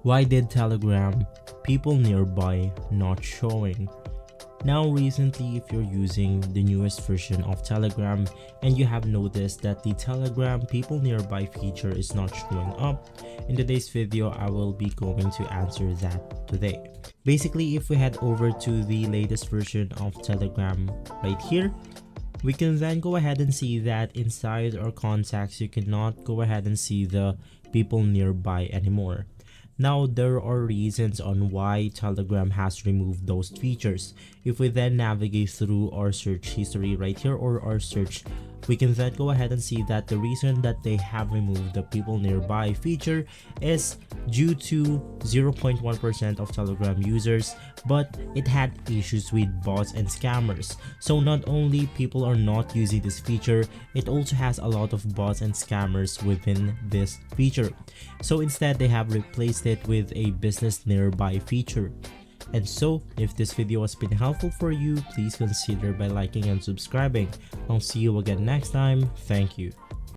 Why did Telegram people nearby not showing? Now recently, if you're using the newest version of Telegram and you have noticed that the Telegram people nearby feature is not showing up, in today's video I will be going to answer that today. Basically, if we head over to the latest version of Telegram right here, we can then go ahead and see that inside our contacts you cannot go ahead and see the people nearby anymore. Now there are reasons on why Telegram has removed those features. If we then navigate through our search history right here or our search, we can then go ahead and see that the reason that they have removed the people nearby feature is due to 0.1% of Telegram users, but it had issues with bots and scammers. So not only people are not using this feature, it also has a lot of bots and scammers within this feature. So instead they have replaced it with a business nearby feature. And so, if this video has been helpful for you, please consider by liking and subscribing. I'll see you again next time. Thank you.